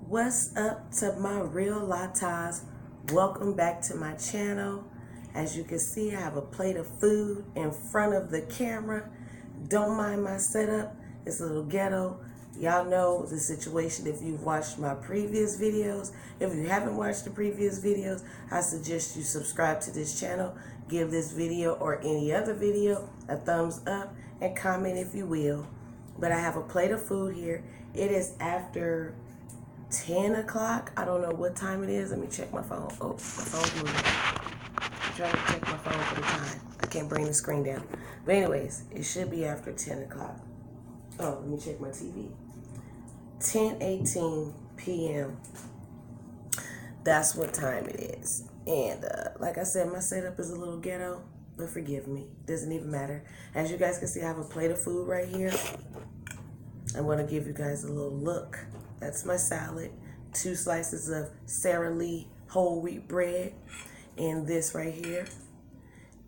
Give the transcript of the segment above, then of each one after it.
What's up to my real latas? Welcome back to my channel. As you can see, I have a plate of food in front of the camera. Don't mind my setup. It's a little ghetto. Y'all know the situation if you've watched my previous videos. If you haven't watched the previous videos, I suggest you subscribe to this channel. Give this video or any other video a thumbs up and comment if you will. But I have a plate of food here. It is after 10 o'clock. I don't know what time it is. Let me check my phone. Oh, my phone's moving. I'm trying to check my phone for the time. I can't bring the screen down. But anyways, it should be after 10 o'clock. Oh, let me check my TV. 10:18 p.m. That's what time it is. And like I said, my setup is a little ghetto, but forgive me. Doesn't even matter. As you guys can see, I have a plate of food right here. I'm going to give you guys a little look. That's my salad, 2 slices of Sara Lee whole wheat bread, and this right here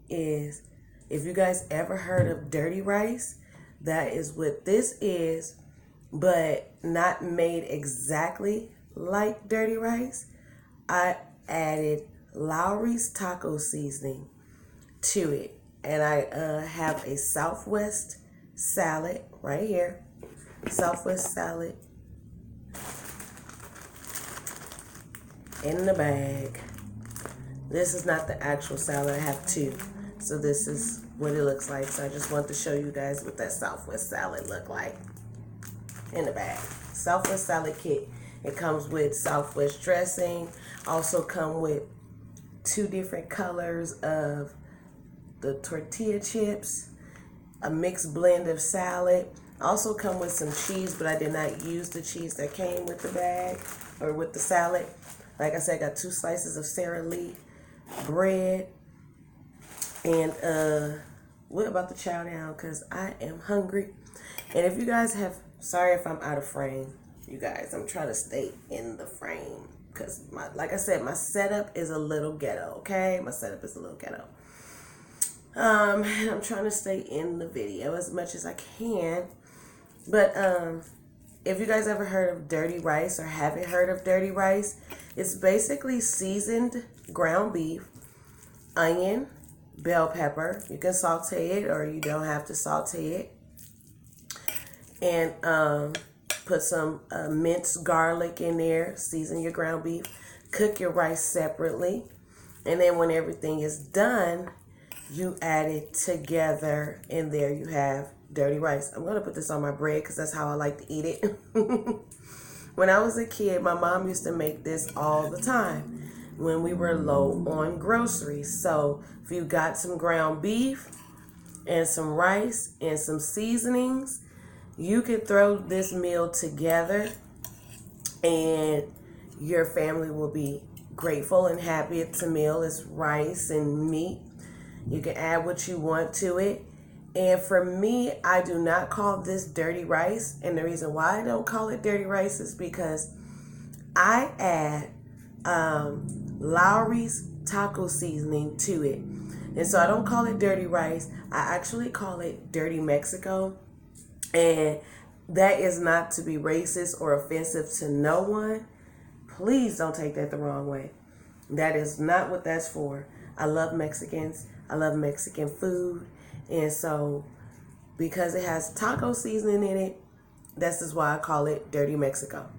is, if you guys ever heard of dirty rice, that is what this is, but not made exactly like dirty rice. I added Lawry's taco seasoning to it, and I have a Southwest salad right here, Southwest salad in the bag. This is not the actual salad. I have 2. So this is what it looks like. So I just want to show you guys what that Southwest salad look like in the bag. Southwest salad kit. It comes with Southwest dressing. Also come with 2 different colors of the tortilla chips. A mixed blend of salad. Also come with some cheese, but I did not use the cheese that came with the bag or with the salad. Like I said, I got 2 slices of Sara Lee bread. And we're about to chow down because I am hungry. And if you guys have, sorry if I'm out of frame, you guys. I'm trying to stay in the frame because, like I said, my setup is a little ghetto, okay? My setup is a little ghetto. And I'm trying to stay in the video as much as I can. But if you guys ever heard of dirty rice or haven't heard of dirty rice, it's basically seasoned ground beef, onion, bell pepper. You can saute it or you don't have to saute it. And put some minced garlic in there. Season your ground beef. Cook your rice separately. And then when everything is done, you add it together. And there you have dirty rice. I'm going to put this on my bread because that's how I like to eat it. When I was a kid, my mom used to make this all the time when we were low on groceries. So if you got some ground beef and some rice and some seasonings, you could throw this meal together and your family will be grateful and happy. It's a meal. It's rice and meat. You can add what you want to it. And for me, I do not call this dirty rice. And the reason why I don't call it dirty rice is because I add Lawry's taco seasoning to it. And so I don't call it dirty rice. I actually call it dirty Mexico. And that is not to be racist or offensive to no one. Please don't take that the wrong way. That is not what that's for. I love Mexicans. I love Mexican food. And so, because it has taco seasoning in it, this is why I call it Dirty Mexico.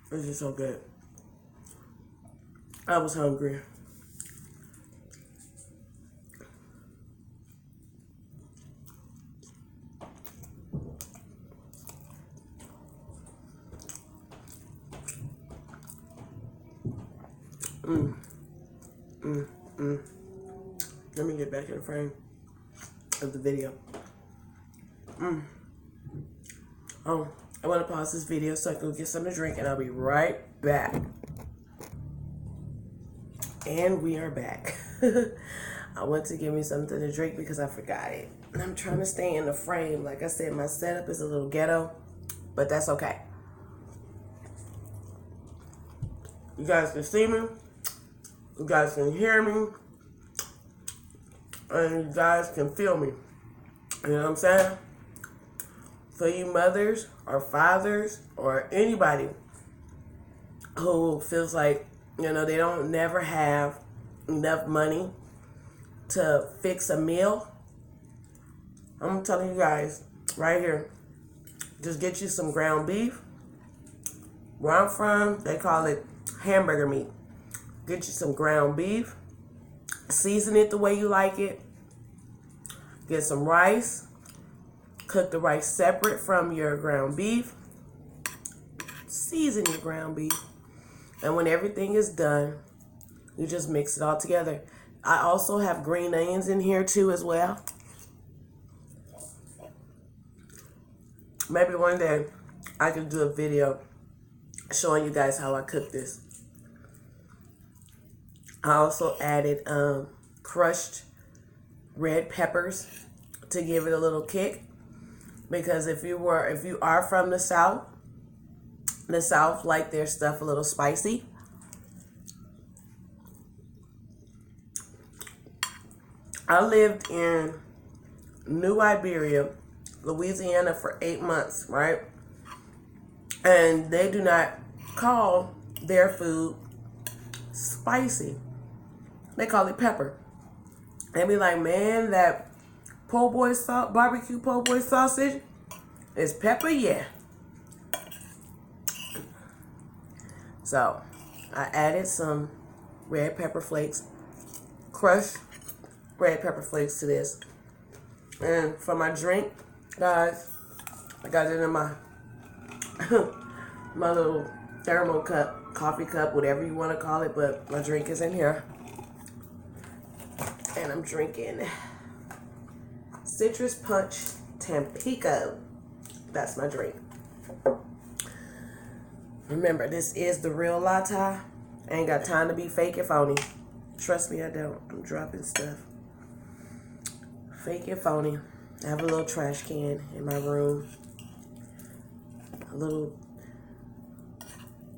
This is so good. I was hungry. Let me get back in the frame of the video. Oh, I want to pause this video so I can go get something to drink, and I'll be right back. And we are back. I went to give me something to drink because I forgot it. I'm trying to stay in the frame. Like I said, my setup is a little ghetto, but that's okay. You guys can see me. You guys can hear me. And you guys can feel me. You know what I'm saying? For you mothers or fathers or anybody who feels like, you know, they don't never have enough money to fix a meal, I'm telling you guys right here, just get you some ground beef. Where I'm from, they call it hamburger meat. Get you some ground beef, season it the way you like it. Get some rice, cook the rice separate from your ground beef. Season your ground beef. And when everything is done, you just mix it all together. I also have green onions in here too as well. Maybe one day I can do a video showing you guys how I cook this. I also added crushed red peppers to give it a little kick, because if you are from the South like their stuff a little spicy. I lived in New Iberia, Louisiana for 8 months, right? And they do not call their food spicy. They call it pepper. They be like, man, that po' boy barbecue po' boy sausage is pepper, yeah. So I added some red pepper flakes, crushed red pepper flakes to this. And for my drink, guys, I got it in my my little thermal cup, coffee cup, whatever you want to call it, but my drink is in here. And I'm drinking Citrus Punch Tampico. That's my drink. Remember, this is the real latte. I ain't got time to be fake and phony. Trust me, I don't. I'm dropping stuff. Fake and phony. I have a little trash can in my room. A little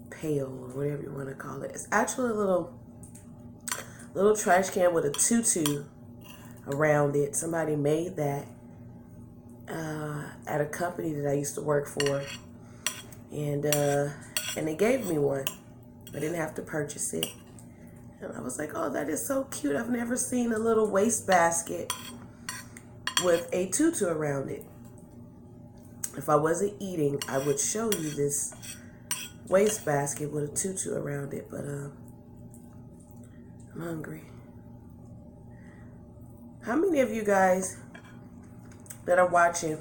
pail or whatever you want to call it. It's actually a little trash can with a tutu around it. Somebody made that at a company that I used to work for. And they gave me one. I didn't have to purchase it. And I was like, oh, that is so cute. I've never seen a little wastebasket with a tutu around it. If I wasn't eating, I would show you this wastebasket with a tutu around it. But I'm hungry. How many of you guys that are watching,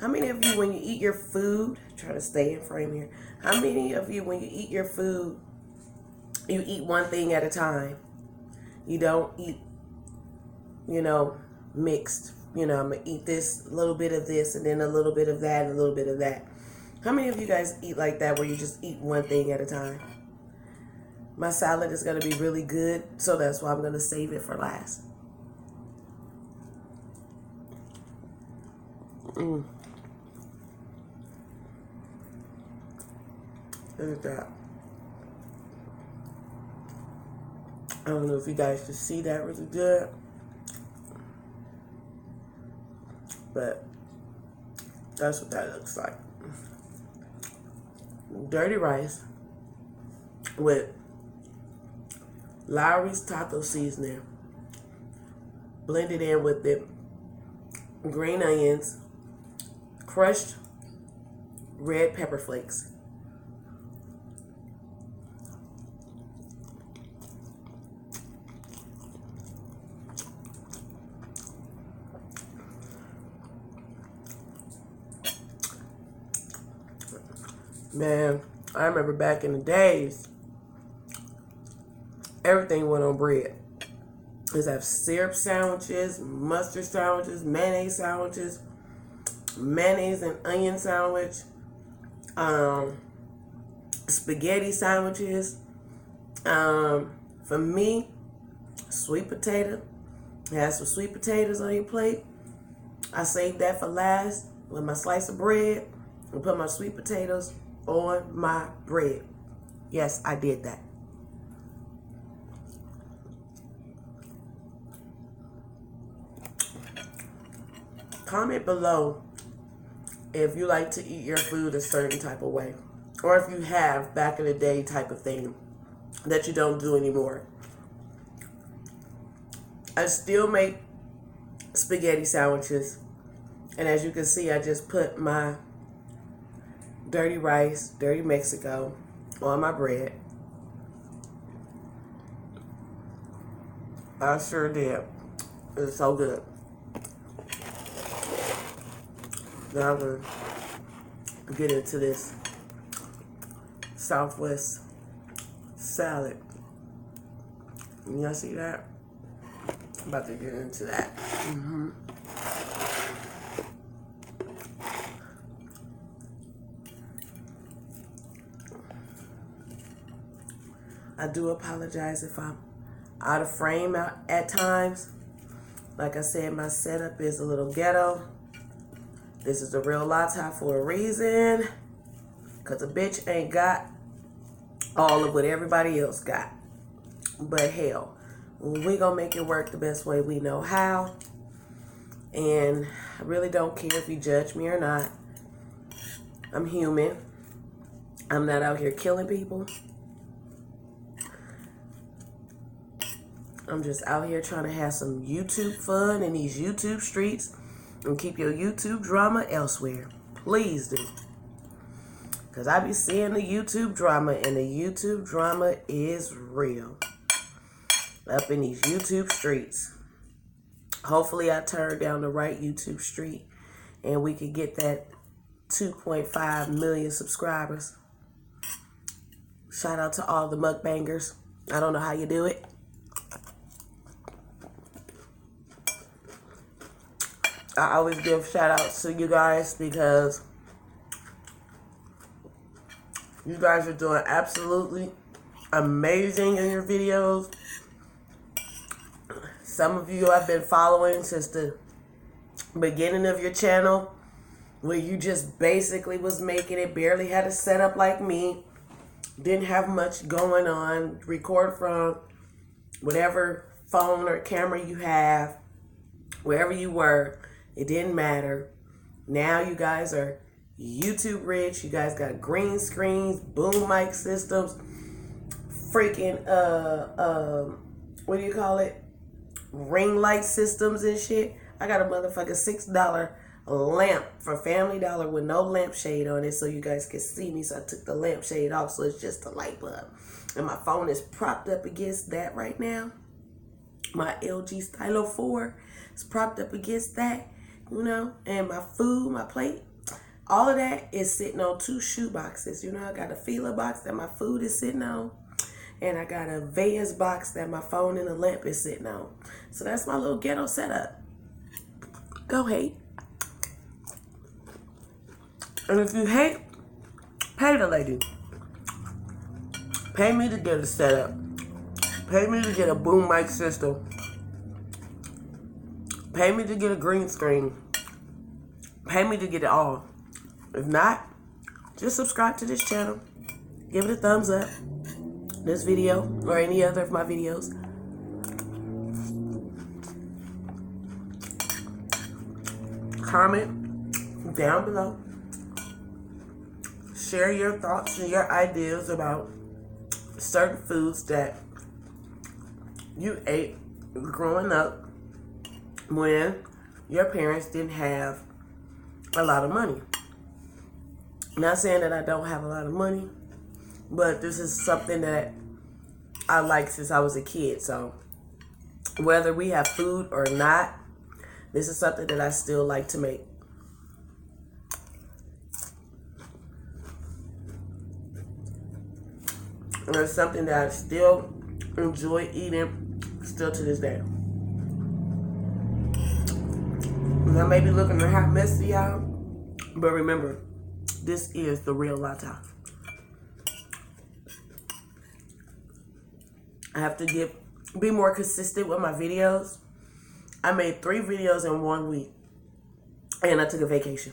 how many of you, when you eat your food, try to stay in frame here, how many of you, when you eat your food, you eat one thing at a time? You don't eat, mixed. I'm going to eat this, a little bit of this, and then a little bit of that, and a little bit of that. How many of you guys eat like that, where you just eat one thing at a time? My salad is going to be really good, so that's why I'm going to save it for last. Look at that. I don't know if you guys can see that really good, but that's what that looks like. Dirty rice with Lawry's taco seasoning, blended in with the green onions, crushed red pepper flakes. Man, I remember back in the days, everything went on bread. Let's have syrup sandwiches, mustard sandwiches, mayonnaise and onion sandwich, spaghetti sandwiches. For me, sweet potato. You have some sweet potatoes on your plate. I saved that for last with my slice of bread and put my sweet potatoes on my bread. Yes, I did that. Comment below if you like to eat your food a certain type of way, or if you have back in the day type of thing that you don't do anymore. I still make spaghetti sandwiches, and as you can see, I just put my dirty rice, dirty Mexico on my bread. I sure did. It's so good. Now I'm going to get into this Southwest salad. Y'all see that? I'm about to get into that. I do apologize if I'm out of frame at times. Like I said, my setup is a little ghetto. This is the real Lata for a reason. Because a bitch ain't got all of what everybody else got. But hell, we gonna make it work the best way we know how. And I really don't care if you judge me or not. I'm human. I'm not out here killing people. I'm just out here trying to have some YouTube fun in these YouTube streets and keep your YouTube drama elsewhere. Please do. Because I be seeing the YouTube drama, and the YouTube drama is real. Up in these YouTube streets. Hopefully I turn down the right YouTube street and we could get that 2.5 million subscribers. Shout out to all the mukbangers. I don't know how you do it. I always give shout outs to you guys because you guys are doing absolutely amazing in your videos. Some of you I've been following since the beginning of your channel, where you just basically was making it, barely had a setup like me, didn't have much going on, record from whatever phone or camera you have, wherever you were. It didn't matter. Now you guys are YouTube rich. You guys got green screens, boom mic systems, freaking what do you call it? Ring light systems and shit. I got a motherfucking $6 lamp from Family Dollar with no lampshade on it so you guys can see me. So I took the lampshade off, so it's just a light bulb. And my phone is propped up against that right now. My LG Stylo 4 is propped up against that. You know, and my food, my plate, all of that is sitting on 2 shoe boxes. You know, I got a Fila box that my food is sitting on, and I got a vase box that my phone and the lamp is sitting on. So that's my little ghetto setup. Go hate. And if you hate, pay the lady. Pay me to get a setup. Pay me to get a boom mic system. Pay me to get a green screen. Pay me to get it all. If not, just subscribe to this channel. Give it a thumbs up. This video or any other of my videos. Comment down below. Share your thoughts and your ideas about certain foods that you ate growing up when your parents didn't have a lot of money. Not saying that I don't have a lot of money, but this is something that I like since I was a kid. So whether we have food or not, this is something that I still like to make. And it's something that I still enjoy eating still to this day. And I may be looking a hot mess to y'all, but remember, this is the real Lata. I have to be more consistent with my videos. I made 3 videos in 1 week, and I took a vacation.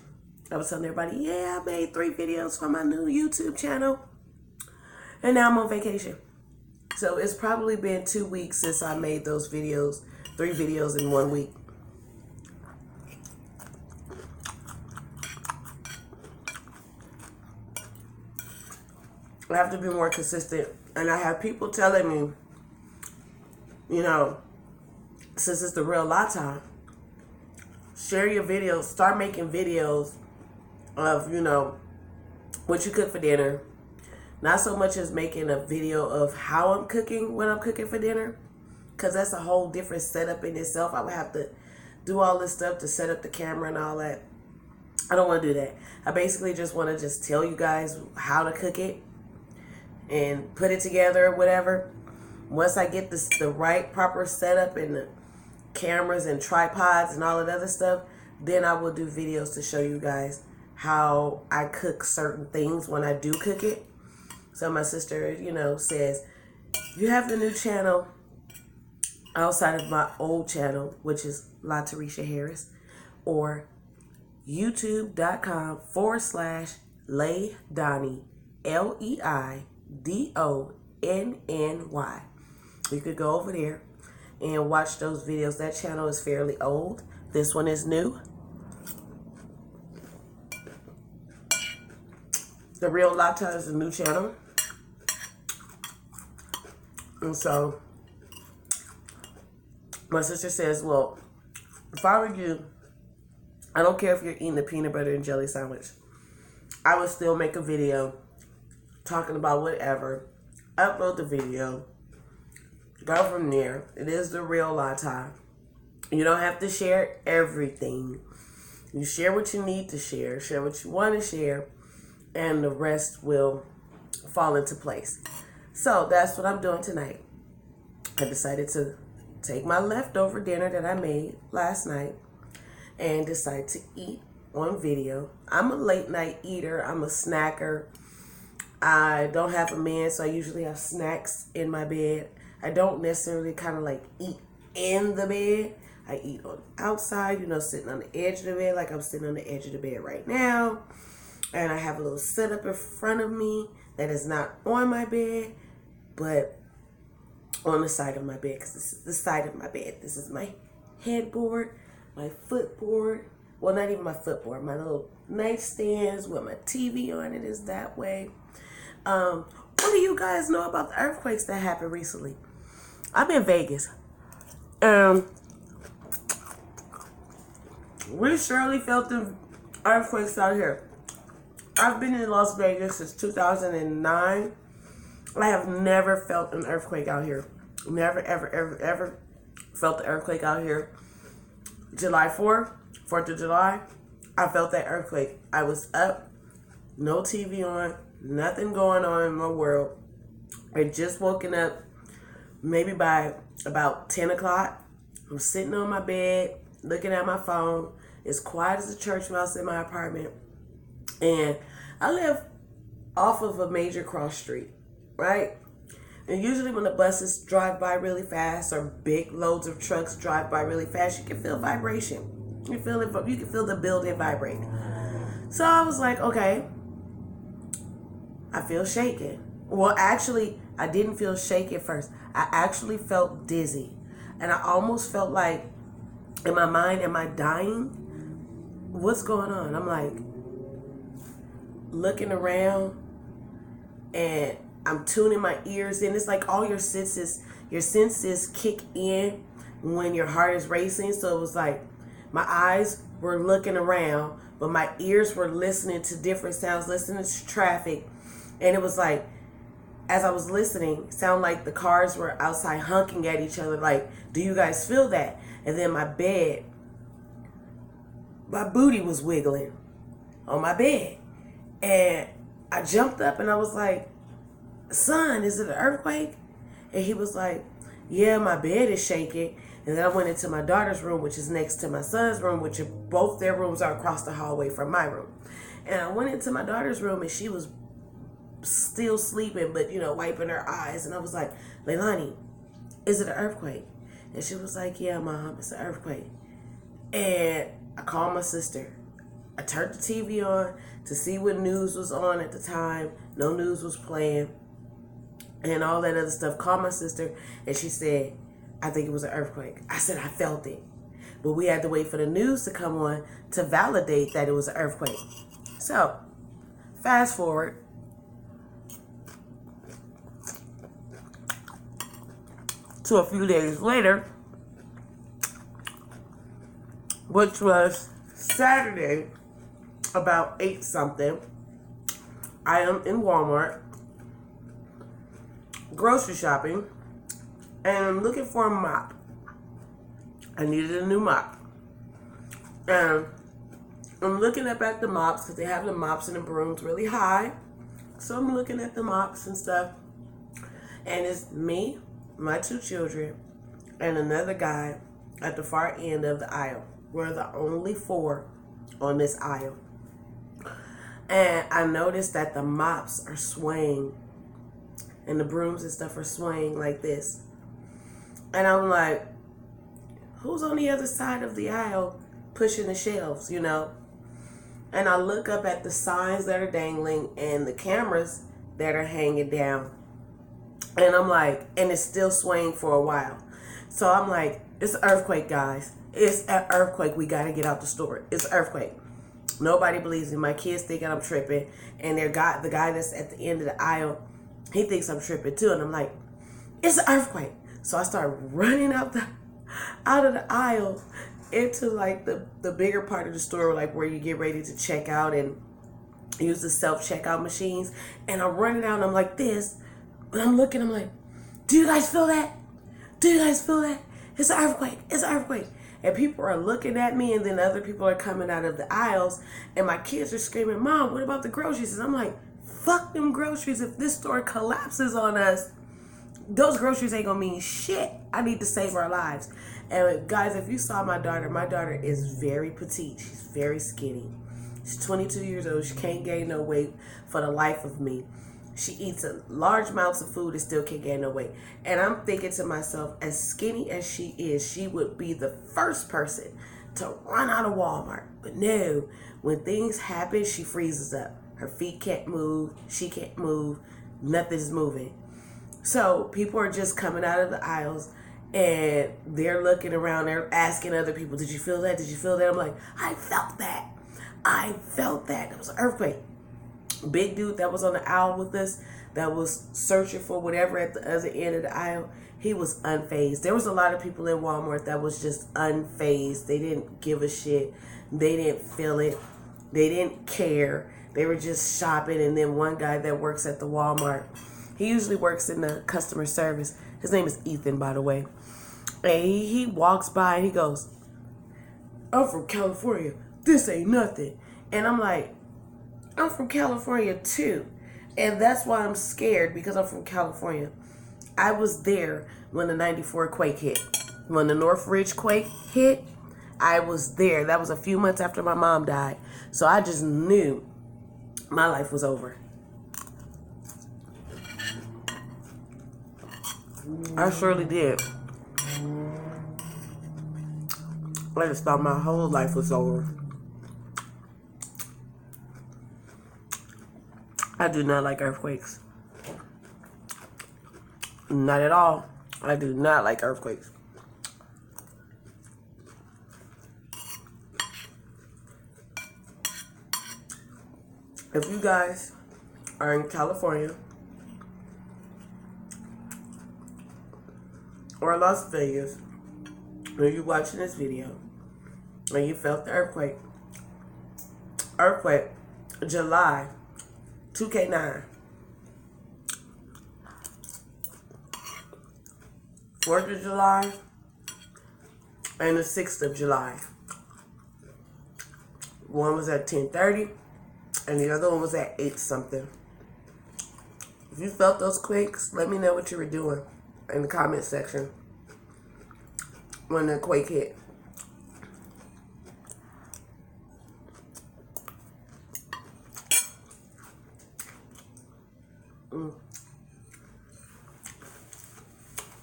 I was telling everybody, yeah, I made 3 videos for my new YouTube channel, And now I'm on vacation. So it's probably been 2 weeks since I made those videos, 3 videos in 1 week. I have to be more consistent. And I have people telling me, you know, since it's the real Lawry, share your videos, start making videos of, you know, what you cook for dinner. Not so much as making a video of how I'm cooking when I'm cooking for dinner, because that's a whole different setup in itself. I would have to do all this stuff to set up the camera and all that. I don't want to do that. I basically just want to just tell you guys how to cook it and put it together or whatever. Once I get the right proper setup and the cameras and tripods and all of that other stuff, then I will do videos to show you guys how I cook certain things when I do cook it. So my sister, you know, says, you have the new channel outside of my old channel, which is Lawry Harris, or youtube.com/LeiDonny, LeiDonny. You could go over there and watch those videos. That channel is fairly old. This one is new. The Real Lawry is a new channel. And so my sister says, well, if I were you, I don't care if you're eating a peanut butter and jelly sandwich, I would still make a video talking about whatever, upload the video, go from there. It is the Real Lawry. You don't have to share everything. You share what you need to share what you want to share, and the rest will fall into place. So that's what I'm doing tonight. I decided to take my leftover dinner that I made last night and decide to eat on video. I'm a late night eater. I'm a snacker. I don't have a man, so I usually have snacks in my bed. I don't necessarily kind of like eat in the bed. I eat on outside, you know, sitting on the edge of the bed, like I'm sitting on the edge of the bed right now. And I have a little setup in front of me that is not on my bed, but on the side of my bed, because this is the side of my bed. This is my headboard, my footboard. Well, not even my footboard. My little nightstands with my TV on it is that way. What do you guys know about the earthquakes that happened recently? I'm in Vegas. We surely felt the earthquakes out here. I've been in Las Vegas since 2009. I have never felt an earthquake out here. Never, ever, ever, ever felt the earthquake out here. July 4th of July, I felt that earthquake. I was up, no TV on, nothing going on in my world. I had just woken up maybe by about 10 o'clock. I'm sitting on my bed, looking at my phone. It's quiet as a church mouse in my apartment. And I live off of a major cross street, right? And usually when the buses drive by really fast or big loads of trucks drive by really fast, you can feel vibration. You feel it. You can feel the building vibrate. So I was like, okay, I feel shaken. Well, actually, I didn't feel shaky at first. I actually felt dizzy. And I almost felt like, in my mind, am I dying? What's going on? I'm like looking around and I'm tuning my ears in. It's like all your senses kick in when your heart is racing. So it was like my eyes were looking around, but my ears were listening to different sounds, listening to traffic. And it was like, as I was listening, it sounded like the cars were outside honking at each other. Like, do you guys feel that? And then my bed, my booty was wiggling on my bed. And I jumped up and I was like, son, is it an earthquake? And he was like, yeah, my bed is shaking. And then I went into my daughter's room, which is next to my son's room, which both their rooms are across the hallway from my room. And I went into my daughter's room and she was still sleeping, but, you know, wiping her eyes. And I was like, Leilani, is it an earthquake? And she was like, yeah, Mom, it's an earthquake. And I called my sister. I turned the TV on to see what news was on at the time. No news was playing. and all that other stuff. Called my sister, and she said, I think it was an earthquake. I said, I felt it. But we had to wait for the news to come on to validate that it was an earthquake. So, fast forward. To a few days later, which was Saturday, about 8 something, I am in Walmart, grocery shopping, and I'm looking for a mop. I needed a new mop. And I'm looking up at the mops because they have the mops and the brooms really high. So I'm looking at the mops and stuff. And it's me, my 2 children, and another guy at the far end of the aisle. We're the only 4 on this aisle. And I noticed that the mops are swaying and the brooms and stuff are swaying like this. And I'm like, who's on the other side of the aisle pushing the shelves, you know? And I look up at the signs that are dangling and the cameras that are hanging down. And I'm like, and it's still swaying for a while. So I'm like, it's an earthquake, guys. It's an earthquake. We got to get out the store. It's an earthquake. Nobody believes me. My kids thinking I'm tripping. And the guy that's at the end of the aisle, he thinks I'm tripping too. And I'm like, it's an earthquake. So I start running out of the aisle into like the bigger part of the store, like where you get ready to check out and use the self-checkout machines. And I'm running out and I'm like this. And I'm looking, I'm like, do you guys feel that? Do you guys feel that? It's an earthquake. It's an earthquake. And people are looking at me, and then other people are coming out of the aisles, and my kids are screaming, Mom, what about the groceries? And I'm like, fuck them groceries. If this store collapses on us, those groceries ain't gonna mean shit. I need to save our lives. And guys, if you saw my daughter is very petite. She's very skinny. She's 22 years old. She can't gain no weight for the life of me. She eats large amounts of food and still can't gain no weight. And I'm thinking to myself, as skinny as she is, she would be the first person to run out of Walmart. But no, when things happen, she freezes up. Her feet can't move. She can't move. Nothing's moving. So people are just coming out of the aisles and they're looking around. They're asking other people, did you feel that? Did you feel that? I'm like, I felt that. I felt that. It was an earthquake. Big dude that was on the aisle with us, that was searching for whatever at the other end of the aisle, he was unfazed. There was a lot of people in Walmart that was just unfazed. They didn't give a shit. They didn't feel it. They didn't care. They were just shopping. And then one guy that works at the Walmart, he usually works in the customer service. His name is Ethan, by the way. And he walks by and he goes, I'm from California. This ain't nothing. And I'm like, I'm from California too. And that's why I'm scared, because I'm from California. I was there when the 94 quake hit. When the Northridge quake hit, I was there. That was a few months after my mom died. So I just knew my life was over. I surely did. I just thought my whole life was over. I do not like earthquakes. Not at all. I do not like earthquakes. If you guys are in California or Las Vegas, and you're watching this video and you felt the earthquake, July 2K9, 4th of July, and the 6th of July. One was at 10:30, and the other one was at 8 something. If you felt those quakes, let me know what you were doing in the comment section when the quake hit.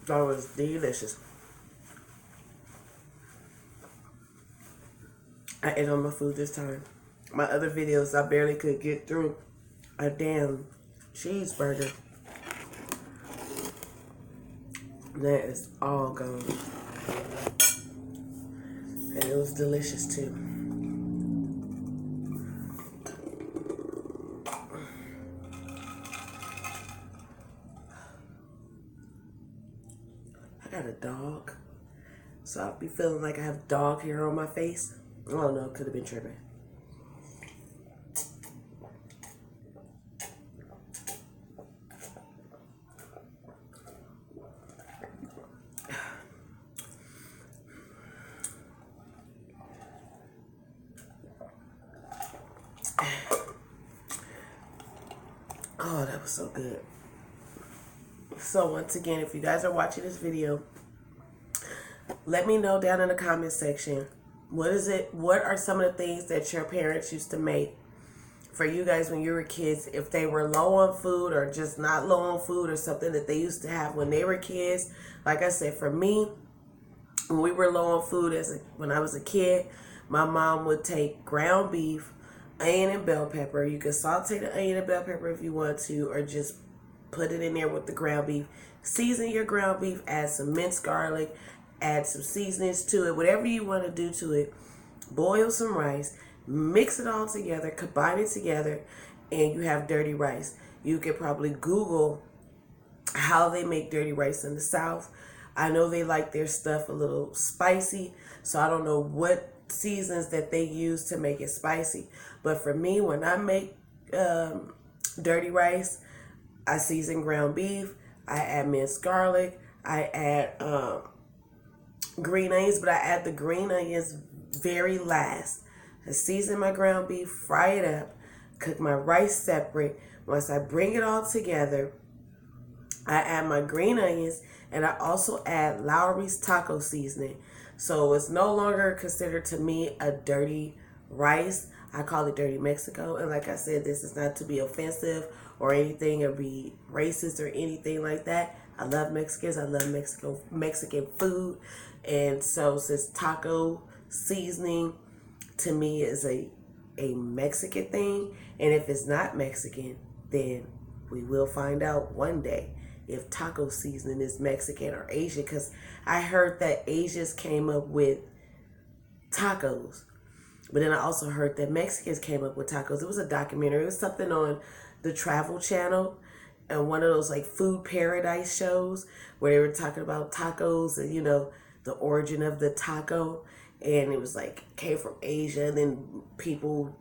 That was delicious. I ate on my food this time. My other videos, I barely could get through a damn cheeseburger. That is all gone. And it was delicious too. I got a dog, so I'll be feeling like I have dog hair on my face. I don't know, it could have been tripping. Oh, that was so good. So once again, if you guys are watching this video, let me know down in the comment section, what are some of the things that your parents used to make for you guys when you were kids, if they were low on food or just not low on food, or something that they used to have when they were kids. Like I said, for me, when we were low on food when I was a kid, my mom would take ground beef, onion and bell pepper. You can saute the onion and bell pepper if you want to, or just put it in there with the ground beef. Season your ground beef, add some minced garlic, add some seasonings to it, whatever you want to do to it. Boil some rice, mix it all together, combine it together, and you have dirty rice. You could probably Google how they make dirty rice in the South. I know they like their stuff a little spicy, so I don't know what seasons that they use to make it spicy. But for me, when I make dirty rice, I season ground beef, I add minced garlic, I add green onions, but I add the green onions very last. I season my ground beef, fry it up, cook my rice separate. Once I bring it all together, I add my green onions, and I also add Lawry's taco seasoning. So it's no longer considered to me a dirty rice. I call it dirty Mexico. And like I said, this is not to be offensive or anything or be racist or anything like that. I love Mexicans. I love Mexican food. And so since taco seasoning to me is a Mexican thing, and if it's not Mexican, then we will find out one day if taco seasoning is Mexican or Asian, because I heard that Asians came up with tacos, but then I also heard that Mexicans came up with tacos. It was a documentary. It was something on the Travel Channel, and one of those like food paradise shows where they were talking about tacos and, you know, the origin of the taco. And it was like, came from Asia, and then people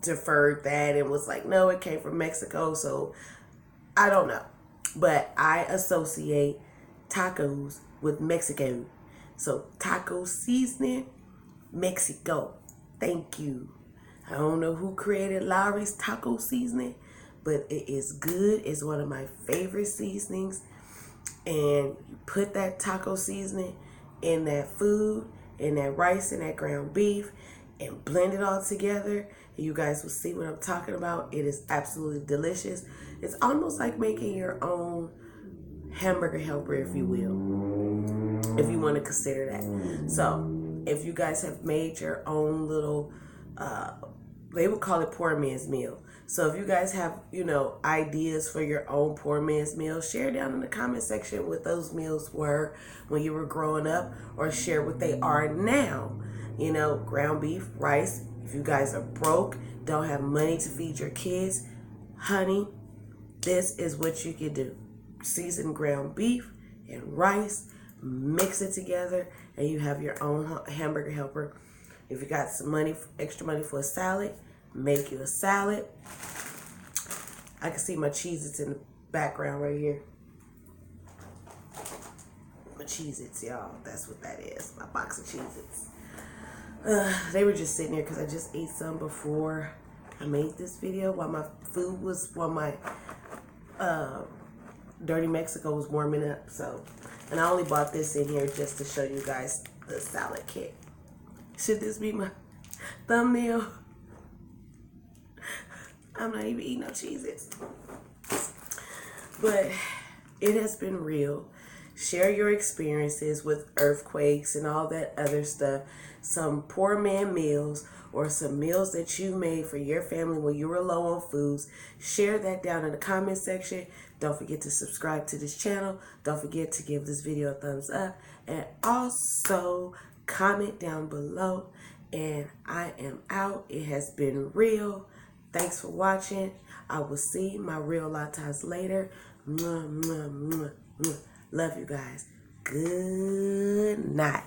deferred that and was like, no, it came from Mexico. So I don't know, but I associate tacos with Mexico. So taco seasoning, Mexico. Thank you. I don't know who created Lawry's taco seasoning, but it is good. It's one of my favorite seasonings. And you put that taco seasoning in that food, in that rice, and that ground beef, and blend it all together. And you guys will see what I'm talking about. It is absolutely delicious. It's almost like making your own hamburger helper, if you will, if you want to consider that. So if you guys have made your own little, they would call it poor man's meal. So if you guys have, you know, ideas for your own poor man's meal, share down in the comment section what those meals were when you were growing up, or share what they are now. You know, ground beef, rice. If you guys are broke, don't have money to feed your kids, honey, this is what you can do. Season ground beef and rice, mix it together, and you have your own hamburger helper. If you got some money, extra money for a salad, make you a salad. I can see my Cheez-Its in the background right here. My Cheez-Its, y'all. That's what that is. My box of Cheez-Its. They were just sitting there because I just ate some before I made this video while my Dirty Mexico was warming up. So, and I only bought this in here just to show you guys the salad kit. Should this be my thumbnail? I'm not even eating no Cheez-Its. But it has been real Share your experiences with earthquakes and all that other stuff. Some poor man meals or some meals that you made for your family when you were low on foods. Share that down in the comment section. Don't forget to subscribe to this channel. Don't forget to give this video a thumbs up. And also comment down below. And I am out. It has been real. Thanks for watching. I will see my real latas later. Mwah, mwah, mwah, mwah. Love you guys. Good night.